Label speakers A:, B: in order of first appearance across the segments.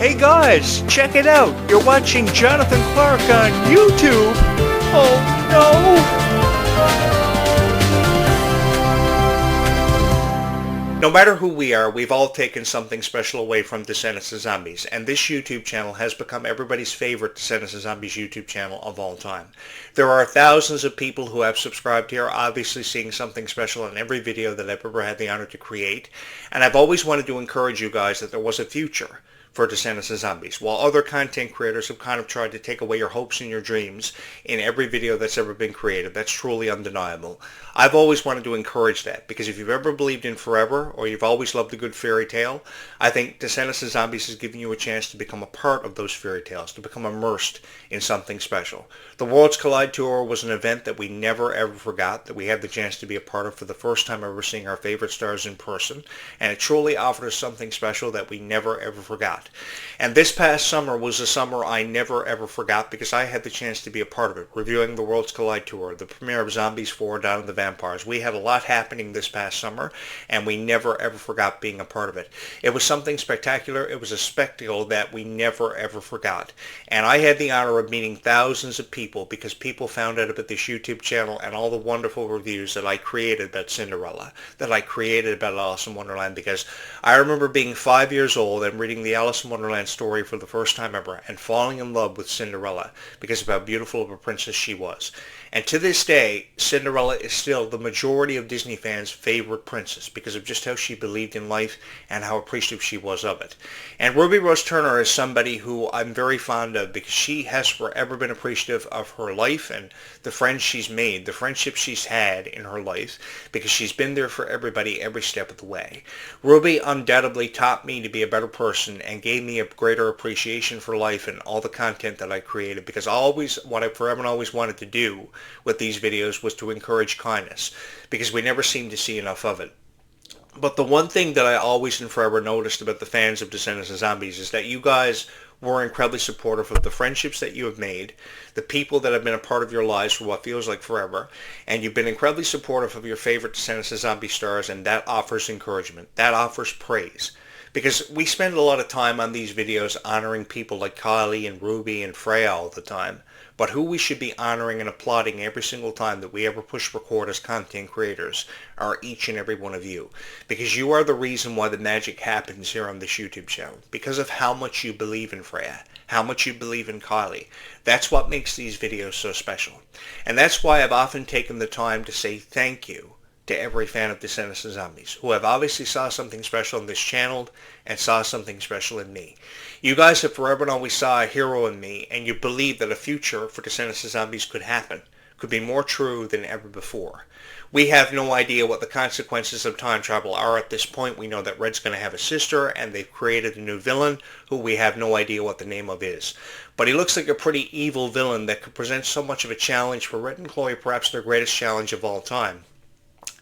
A: Hey guys, check it out. You're watching Jonathan Clarke on YouTube. Oh no! No matter who we are, we've all taken something special away from Descendants of Zombies, and this YouTube channel has become everybody's favorite Descendants of Zombies YouTube channel of all time. There are thousands of people who have subscribed here, obviously seeing something special in every video that I've ever had the honor to create, and I've always wanted to encourage you guys that there was a future for Descendants of Zombies. While other content creators have kind of tried to take away your hopes and your dreams in every video that's ever been created, that's truly undeniable. I've always wanted to encourage that, because if you've ever believed in forever, or you've always loved a good fairy tale, I think Descendants of Zombies is giving you a chance to become a part of those fairy tales, to become immersed in something special. The Worlds Collide Tour was an event that we never ever forgot, that we had the chance to be a part of for the first time ever seeing our favorite stars in person, and it truly offered us something special that we never ever forgot. And this past summer was a summer I never ever forgot, because I had the chance to be a part of it, reviewing the Worlds Collide Tour, the premiere of Zombies 4, Dawn of the Vampires. We had a lot happening this past summer, and we never ever forgot being a part of it. It was something spectacular. It was a spectacle that we never ever forgot. And I had the honor of meeting thousands of people, because people found out about this YouTube channel and all the wonderful reviews that I created about Cinderella, that I created about Alice in Wonderland, because I remember being 5 years old and reading the Alice in Wonderland story for the first time ever and falling in love with Cinderella because of how beautiful of a princess she was. And to this day, Cinderella is still the majority of Disney fans' favorite princess because of just how she believed in life and how appreciative she was of it. And Ruby Rose Turner is somebody who I'm very fond of, because she has forever been appreciative of her life and the friends she's made, the friendships she's had in her life, because she's been there for everybody every step of the way. Ruby undoubtedly taught me to be a better person and gave me a greater appreciation for life and all the content that I created, because what I forever and always wanted to do with these videos was to encourage kindness, because we never seem to see enough of it. But the one thing that I always and forever noticed about the fans of Descendants of Zombies is that you guys were incredibly supportive of the friendships that you have made, the people that have been a part of your lives for what feels like forever, and you've been incredibly supportive of your favorite Descendants of Zombies stars, and that offers encouragement. That offers praise. Because we spend a lot of time on these videos honoring people like Kylie and Ruby and Freya all the time, but who we should be honoring and applauding every single time that we ever push record as content creators are each and every one of you. Because you are the reason why the magic happens here on this YouTube channel. Because of how much you believe in Freya, how much you believe in Kylie. That's what makes these videos so special. And that's why I've often taken the time to say thank you to every fan of Descendants of Zombies, who have obviously saw something special in this channel and saw something special in me. You guys have forever and always saw a hero in me, and you believe that a future for Descendants of Zombies could happen, could be more true than ever before. We have no idea what the consequences of time travel are at this point. We know that Red's going to have a sister, and they've created a new villain who we have no idea what the name of is. But he looks like a pretty evil villain that could present so much of a challenge for Red and Chloe, perhaps their greatest challenge of all time.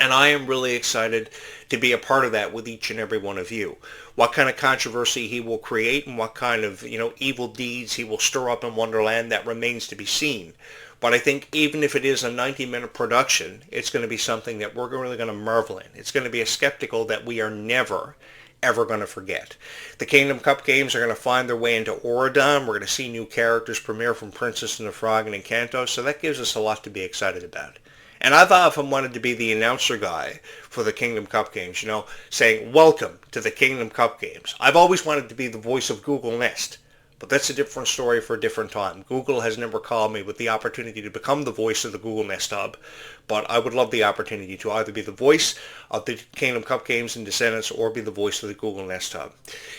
A: And I am really excited to be a part of that with each and every one of you. What kind of controversy he will create and what kind of, evil deeds he will stir up in Wonderland, that remains to be seen. But I think even if it is a 90-minute production, it's going to be something that we're really going to marvel in. It's going to be a spectacle that we are never, ever going to forget. The Kingdom Cup games are going to find their way into Auradon. We're going to see new characters premiere from Princess and the Frog and Encanto, so that gives us a lot to be excited about. And I've often wanted to be the announcer guy for the Kingdom Cup games, saying, welcome to the Kingdom Cup games. I've always wanted to be the voice of Google Nest, but that's a different story for a different time. Google has never called me with the opportunity to become the voice of the Google Nest Hub, but I would love the opportunity to either be the voice of the Kingdom Cup games and Descendants or be the voice of the Google Nest Hub.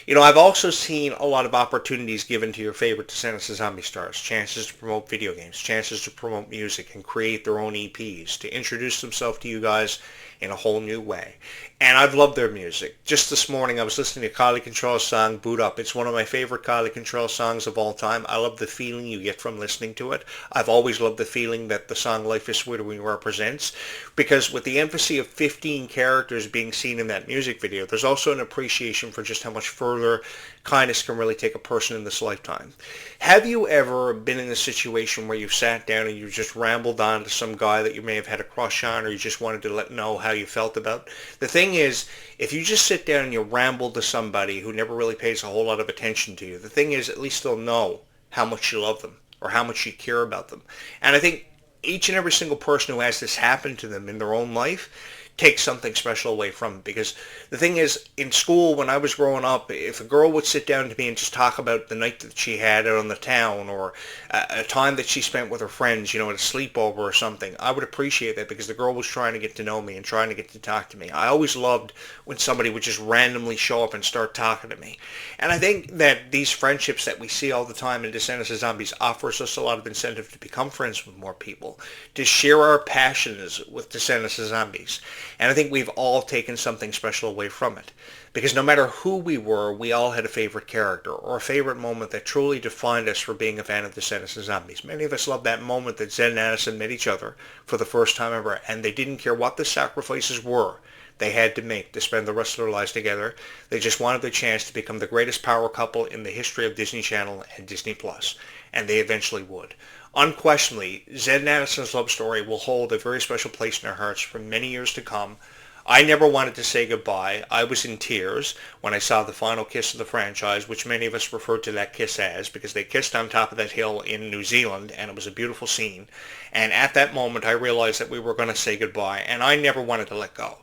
A: I've also seen a lot of opportunities given to your favorite Descendants of Zombie stars, chances to promote video games, chances to promote music and create their own EPs, to introduce themselves to you guys in a whole new way. And I've loved their music. Just this morning I was listening to Kylie Control's song, Boot Up. It's one of my favorite Kylie Control songs of all time. I love the feeling you get from listening to it. I've always loved the feeling that the song Life is Sweeter When You represents, because with the emphasis of 15 characters being seen in that music video, there's also an appreciation for just how much further kindness can really take a person in this lifetime. Have you ever been in a situation where you've sat down and you just rambled on to some guy that you may have had a crush on, or you just wanted to know how how you felt about. The thing is, if you just sit down and you ramble to somebody who never really pays a whole lot of attention to you, the thing is, at least they'll know how much you love them or how much you care about them. And I think each and every single person who has this happen to them in their own life takes something special away from it. Because the thing is, in school when I was growing up, if a girl would sit down to me and just talk about the night that she had out on the town, or a time that she spent with her friends, at a sleepover or something, I would appreciate that, because the girl was trying to get to know me and trying to get to talk to me. I always loved when somebody would just randomly show up and start talking to me. And I think that these friendships that we see all the time in Descendants of Zombies offers us a lot of incentive to become friends with more people, to share our passions with Descendants of Zombies. And I think we've all taken something special away from it. Because no matter who we were, we all had a favorite character or a favorite moment that truly defined us for being a fan of Descendants of Zombies. Many of us loved that moment that Zed and Addison met each other for the first time ever, and they didn't care what the sacrifices were they had to make to spend the rest of their lives together. They just wanted the chance to become the greatest power couple in the history of Disney Channel and Disney Plus, and they eventually would. Unquestionably, Zed and Addison's love story will hold a very special place in our hearts for many years to come. I never wanted to say goodbye. I was in tears when I saw the final kiss of the franchise, which many of us referred to that kiss as, because they kissed on top of that hill in New Zealand, and it was a beautiful scene. And at that moment, I realized that we were going to say goodbye, and I never wanted to let go.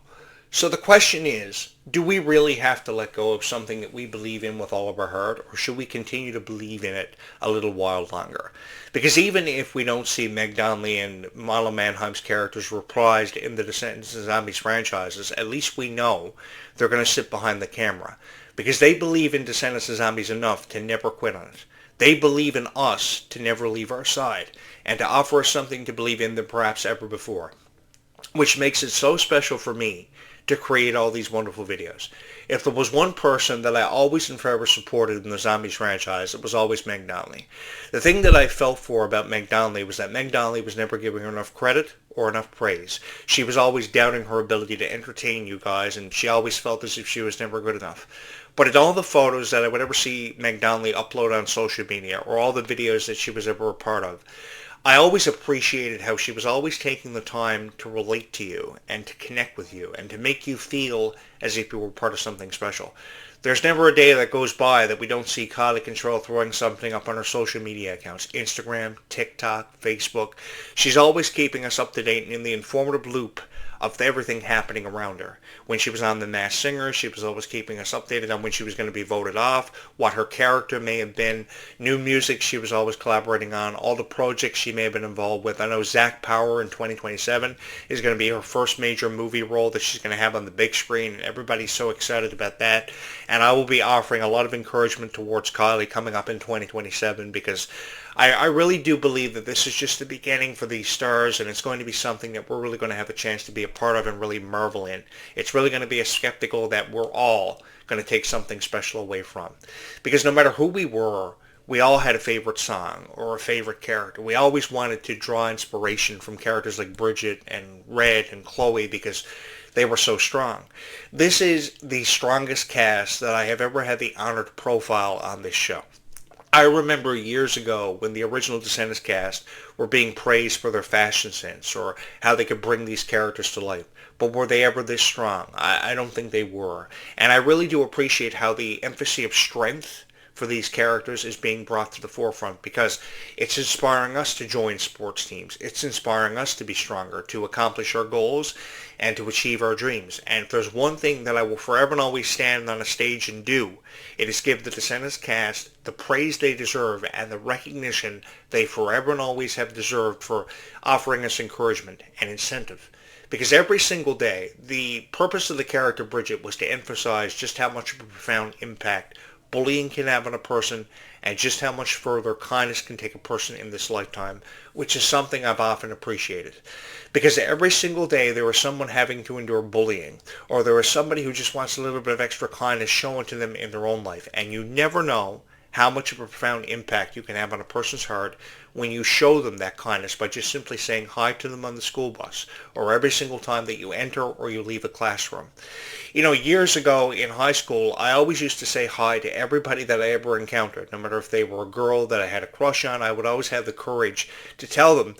A: So the question is, do we really have to let go of something that we believe in with all of our heart, or should we continue to believe in it a little while longer? Because even if we don't see Meg Donnelly and Marla Mannheim's characters reprised in the Descendants of Zombies franchises, at least we know they're going to sit behind the camera. Because they believe in Descendants of Zombies enough to never quit on it. They believe in us to never leave our side, and to offer us something to believe in than perhaps ever before. Which makes it so special for me to create all these wonderful videos. If there was one person that I always and forever supported in the Zombies franchise, it was always Meg Donnelly. The thing that I felt for about Meg Donnelly was that Meg Donnelly was never giving her enough credit or enough praise. She was always doubting her ability to entertain you guys, and she always felt as if she was never good enough. But in all the photos that I would ever see Meg Donnelly upload on social media, or all the videos that she was ever a part of, I always appreciated how she was always taking the time to relate to you and to connect with you and to make you feel as if you were part of something special. There's never a day that goes by that we don't see Kylie Control throwing something up on her social media accounts, Instagram, TikTok, Facebook. She's always keeping us up to date and in the informative loop of everything happening around her. When she was on The Masked Singer, she was always keeping us updated on when she was going to be voted off, what her character may have been, new music she was always collaborating on, all the projects she may have been involved with. I know Zach Power in 2027 is going to be her first major movie role that she's going to have on the big screen, and everybody's so excited about that. And I will be offering a lot of encouragement towards Kylie coming up in 2027, because I really do believe that this is just the beginning for these stars, and it's going to be something that we're really going to have a chance to be a part of and really marvel in. It's really going to be a spectacle that we're all going to take something special away from. Because no matter who we were, we all had a favorite song or a favorite character. We always wanted to draw inspiration from characters like Bridget and Red and Chloe, because they were so strong. This is the strongest cast that I have ever had the honor to profile on this show. I remember years ago when the original Descendants cast were being praised for their fashion sense or how they could bring these characters to life. But were they ever this strong? I don't think they were. And I really do appreciate how the emphasis of strength for these characters is being brought to the forefront, because it's inspiring us to join sports teams. It's inspiring us to be stronger, to accomplish our goals, and to achieve our dreams. And if there's one thing that I will forever and always stand on a stage and do, it is give the Descendants cast the praise they deserve and the recognition they forever and always have deserved for offering us encouragement and incentive. Because every single day, the purpose of the character Bridget was to emphasize just how much of a profound impact bullying can have on a person, and just how much further kindness can take a person in this lifetime, which is something I've often appreciated. Because every single day there is someone having to endure bullying, or there is somebody who just wants a little bit of extra kindness shown to them in their own life, and you never know how much of a profound impact you can have on a person's heart when you show them that kindness by just simply saying hi to them on the school bus, or every single time that you enter or you leave a classroom. You know, years ago in high school, I always used to say hi to everybody that I ever encountered. No matter if they were a girl that I had a crush on, I would always have the courage to tell them,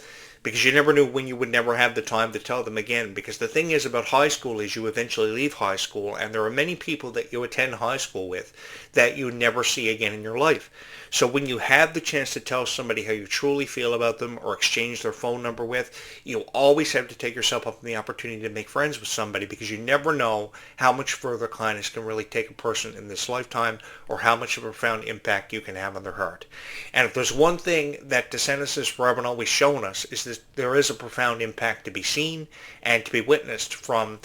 A: because you never knew when you would never have the time to tell them again. Because the thing is about high school is you eventually leave high school, and there are many people that you attend high school with that you never see again in your life. So when you have the chance to tell somebody how you truly feel about them or exchange their phone number with, you always have to take yourself up on the opportunity to make friends with somebody, because you never know how much further kindness can really take a person in this lifetime, or how much of a profound impact you can have on their heart. And if there's one thing that Descendants has forever and always shown us, is that there is a profound impact to be seen and to be witnessed from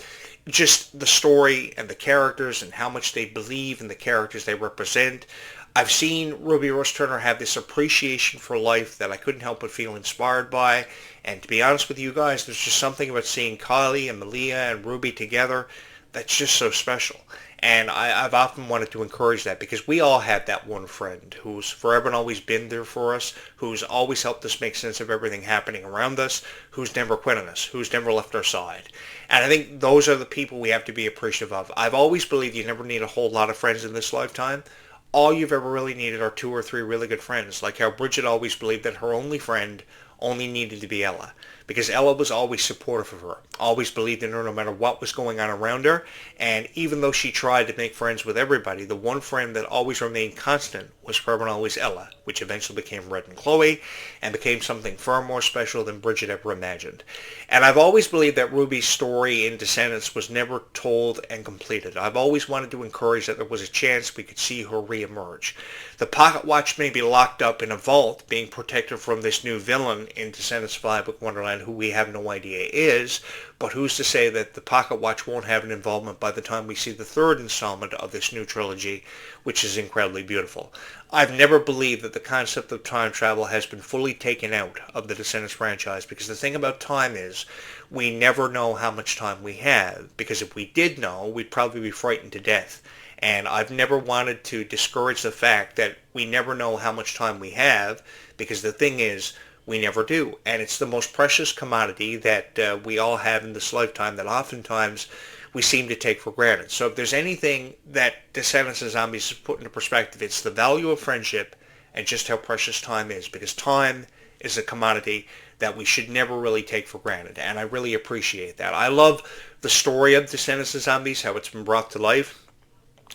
A: just the story and the characters and how much they believe in the characters they represent. I've seen Ruby Rose Turner have this appreciation for life that I couldn't help but feel inspired by. And to be honest with you guys, there's just something about seeing Kylie and Malia and Ruby together that's just so special. And I've often wanted to encourage that, because we all have that one friend who's forever and always been there for us, who's always helped us make sense of everything happening around us, who's never quit on us, who's never left our side. And I think those are the people we have to be appreciative of. I've always believed you never need a whole lot of friends in this lifetime. All you've ever really needed are 2 or 3 really good friends, like how Bridget always believed that her only friend only needed to be Ella, because Ella was always supportive of her, always believed in her no matter what was going on around her. And even though she tried to make friends with everybody, the one friend that always remained constant was forever and always Ella, which eventually became Red and Chloe, and became something far more special than Bridget ever imagined. And I've always believed that Ruby's story in Descendants was never told and completed. I've always wanted to encourage that there was a chance we could see her reemerge. The pocket watch may be locked up in a vault, being protected from this new villain in Descendants 5 Book Wonderland, who we have no idea is, but who's to say that the pocket watch won't have an involvement by the time we see the 3rd installment of this new trilogy, which is incredibly beautiful. I've never believed that the concept of time travel has been fully taken out of the Descendants franchise, because the thing about time is we never know how much time we have, because if we did know, we'd probably be frightened to death. And I've never wanted to discourage the fact that we never know how much time we have, because the thing is, we never do. And it's the most precious commodity that we all have in this lifetime that oftentimes we seem to take for granted. So if there's anything that Descendants of Zombies has put into perspective, it's the value of friendship and just how precious time is, because time is a commodity that we should never really take for granted. And I really appreciate that. I love the story of Descendants of Zombies, how it's been brought to life,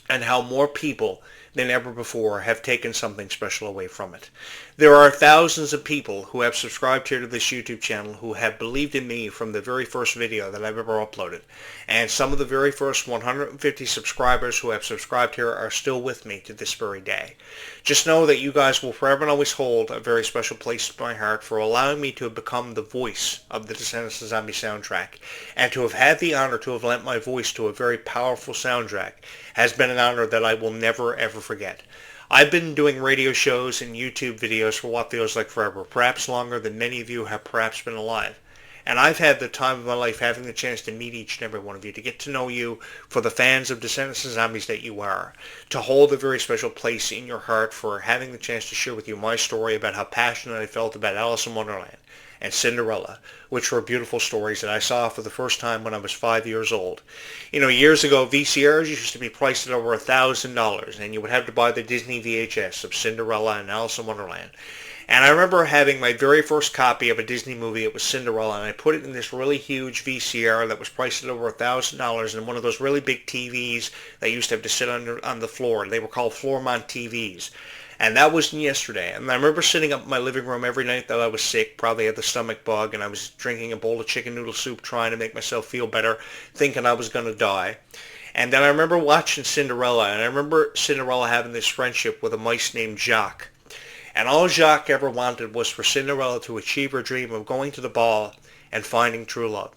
A: and how more people than ever before have taken something special away from it. There are thousands of people who have subscribed here to this YouTube channel who have believed in me from the very first video that I've ever uploaded. And some of the very first 150 subscribers who have subscribed here are still with me to this very day. Just know that you guys will forever and always hold a very special place in my heart for allowing me to have become the voice of the Descendants of Zombie soundtrack. And to have had the honor to have lent my voice to a very powerful soundtrack has been an honor that I will never ever forget. I've been doing radio shows and YouTube videos for what feels like forever, perhaps longer than many of you have perhaps been alive. And I've had the time of my life having the chance to meet each and every one of you, to get to know you for the fans of Descendants of Zombies that you are, to hold a very special place in your heart for having the chance to share with you my story about how passionate I felt about Alice in Wonderland and Cinderella, which were beautiful stories that I saw for the first time when I was 5 years old. You know, years ago, VCRs used to be priced at over $1,000, and you would have to buy the Disney VHS of Cinderella and Alice in Wonderland. And I remember having my very first copy of a Disney movie. It was Cinderella, and I put it in this really huge VCR that was priced at over $1,000, and one of those really big TVs that used to have to sit on the floor. They were called floor mount TVs. And that was yesterday. And I remember sitting up in my living room every night that I was sick, probably had the stomach bug, and I was drinking a bowl of chicken noodle soup trying to make myself feel better, thinking I was going to die. And then I remember watching Cinderella, and I remember Cinderella having this friendship with a mice named Jacques. And all Jacques ever wanted was for Cinderella to achieve her dream of going to the ball and finding true love.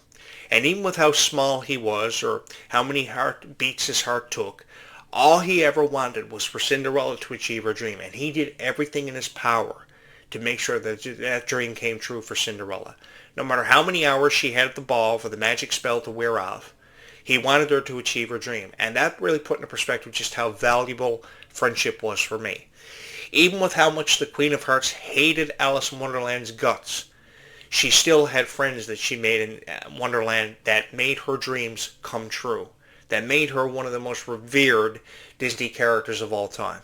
A: And even with how small he was, or how many heartbeats his heart took, all he ever wanted was for Cinderella to achieve her dream, and he did everything in his power to make sure that that dream came true for Cinderella. No matter how many hours she had at the ball for the magic spell to wear off, he wanted her to achieve her dream, and that really put into perspective just how valuable friendship was for me. Even with how much the Queen of Hearts hated Alice in Wonderland's guts, she still had friends that she made in Wonderland that made her dreams come true, that made her one of the most revered Disney characters of all time.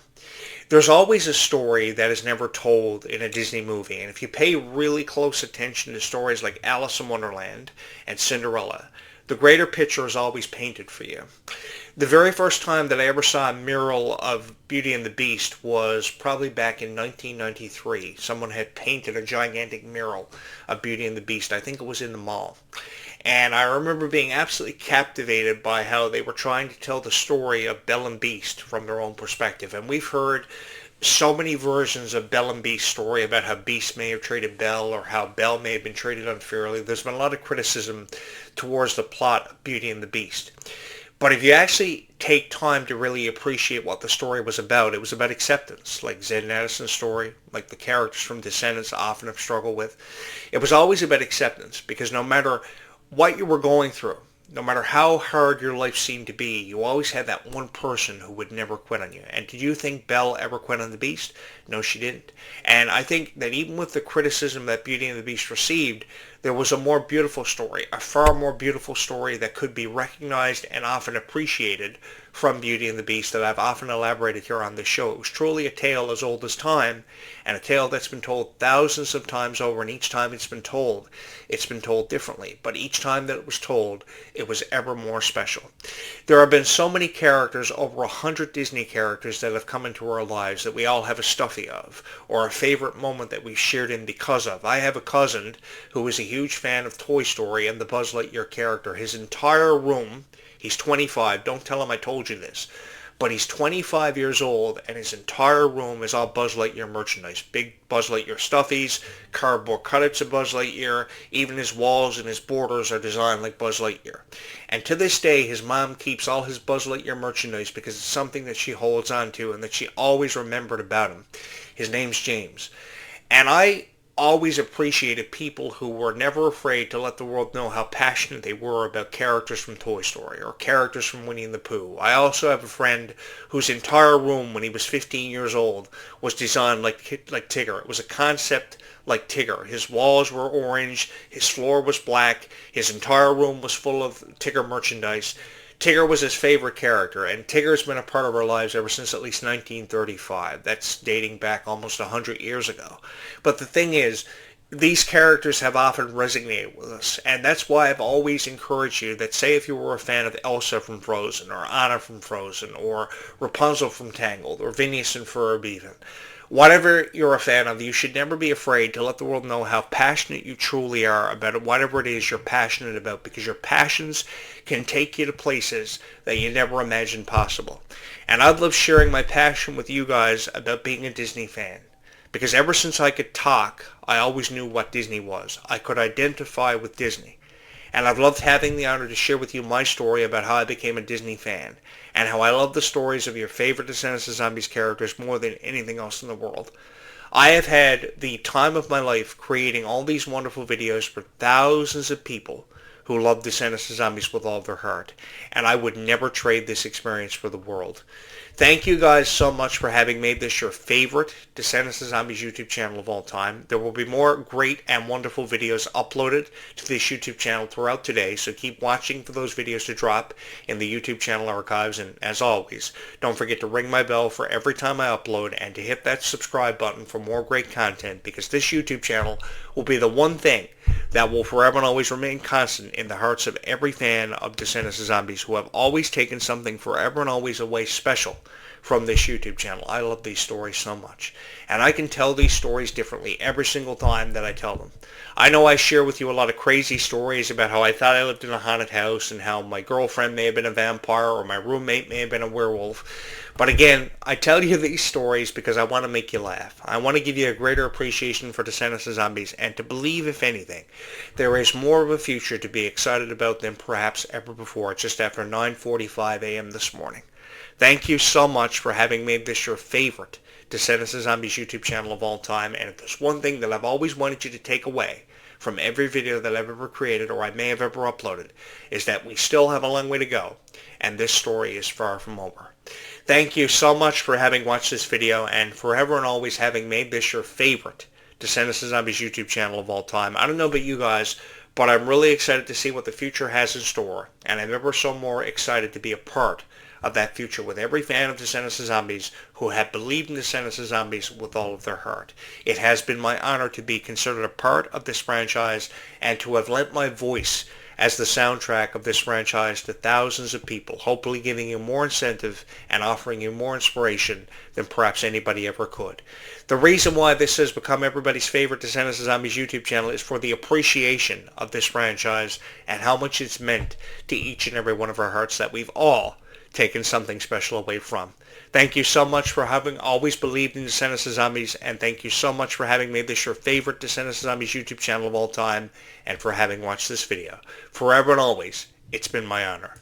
A: There's always a story that is never told in a Disney movie, and if you pay really close attention to stories like Alice in Wonderland and Cinderella, the greater picture is always painted for you. The very first time that I ever saw a mural of Beauty and the Beast was probably back in 1993. Someone had painted a gigantic mural of Beauty and the Beast. I think it was in the mall. And I remember being absolutely captivated by how they were trying to tell the story of Belle and Beast from their own perspective. And we've heard so many versions of Belle and Beast's story about how Beast may have treated Belle or how Belle may have been treated unfairly. There's been a lot of criticism towards the plot of Beauty and the Beast. But if you actually take time to really appreciate what the story was about, it was about acceptance, like Zed and Addison's story, like the characters from Descendants often have struggled with. It was always about acceptance, because no matter what you were going through, no matter how hard your life seemed to be, you always had that one person who would never quit on you. And did you think Belle ever quit on the Beast? No, she didn't. And I think that even with the criticism that Beauty and the Beast received, there was a more beautiful story, a far more beautiful story that could be recognized and often appreciated from Beauty and the Beast that I've often elaborated here on this show. It was truly a tale as old as time, and a tale that's been told thousands of times over, and each time it's been told differently. But each time that it was told, it was ever more special. There have been so many characters, over 100 Disney characters, that have come into our lives that we all have a stuffy of, or a favorite moment that we've shared in because of. I have a cousin who is a huge fan of Toy Story and the Buzz Lightyear character. His entire room, he's 25, don't tell him I told you this, but he's 25 years old, and his entire room is all Buzz Lightyear merchandise. Big Buzz Lightyear stuffies, cardboard cutouts of Buzz Lightyear, even his walls and his borders are designed like Buzz Lightyear. And to this day, his mom keeps all his Buzz Lightyear merchandise because it's something that she holds on to and that she always remembered about him. His name's James. And I always appreciated people who were never afraid to let the world know how passionate they were about characters from Toy Story or characters from Winnie the Pooh. I also have a friend whose entire room when he was 15 years old was designed like Tigger. It was a concept like Tigger. His walls were orange, his floor was black, his entire room was full of Tigger merchandise. Tigger was his favorite character, and Tigger's been a part of our lives ever since at least 1935. That's dating back almost 100 years ago. But the thing is, these characters have often resonated with us, and that's why I've always encouraged you that, say if you were a fan of Elsa from Frozen, or Anna from Frozen, or Rapunzel from Tangled, or Phineas and Ferb even, whatever you're a fan of, you should never be afraid to let the world know how passionate you truly are about it, whatever it is you're passionate about, because your passions can take you to places that you never imagined possible. And I've loved sharing my passion with you guys about being a Disney fan, because ever since I could talk, I always knew what Disney was. I could identify with Disney. And I've loved having the honor to share with you my story about how I became a Disney fan, and how I love the stories of your favorite Descendants of Zombies characters more than anything else in the world. I have had the time of my life creating all these wonderful videos for thousands of people who love Descendants of Zombies with all their heart, and I would never trade this experience for the world. Thank you guys so much for having made this your favorite Descendants of Zombies YouTube channel of all time. There will be more great and wonderful videos uploaded to this YouTube channel throughout today, so keep watching for those videos to drop in the YouTube channel archives. And as always, don't forget to ring my bell for every time I upload and to hit that subscribe button for more great content, because this YouTube channel will be the one thing that will forever and always remain constant in the hearts of every fan of Descendants of Zombies, who have always taken something forever and always away special from this YouTube channel. I love these stories so much, and I can tell these stories differently every single time that I tell them. I know I share with you a lot of crazy stories about how I thought I lived in a haunted house and how my girlfriend may have been a vampire or my roommate may have been a werewolf. But again, I tell you these stories because I want to make you laugh. I want to give you a greater appreciation for Descendants of Zombies, and to believe, if anything, there is more of a future to be excited about than perhaps ever before, just after 9:45 a.m. this morning. Thank you so much for having made this your favorite Descendants of Zombies YouTube channel of all time. And if there's one thing that I've always wanted you to take away from every video that I've ever created or I may have ever uploaded, is that we still have a long way to go, and this story is far from over. Thank you so much for having watched this video, and forever and always having made this your favorite Descendants of Zombies YouTube channel of all time. I don't know about you guys, but I'm really excited to see what the future has in store, and I'm ever so more excited to be a part of that future with every fan of Descendants of Zombies who have believed in Descendants of Zombies with all of their heart. It has been my honor to be considered a part of this franchise and to have lent my voice as the soundtrack of this franchise to thousands of people, hopefully giving you more incentive and offering you more inspiration than perhaps anybody ever could. The reason why this has become everybody's favorite Descendants of Zombies YouTube channel is for the appreciation of this franchise and how much it's meant to each and every one of our hearts that we've all taken something special away from. Thank you so much for having always believed in Descendants of Zombies, and thank you so much for having made this your favorite Descendants of Zombies YouTube channel of all time, and for having watched this video. Forever and always, it's been my honor.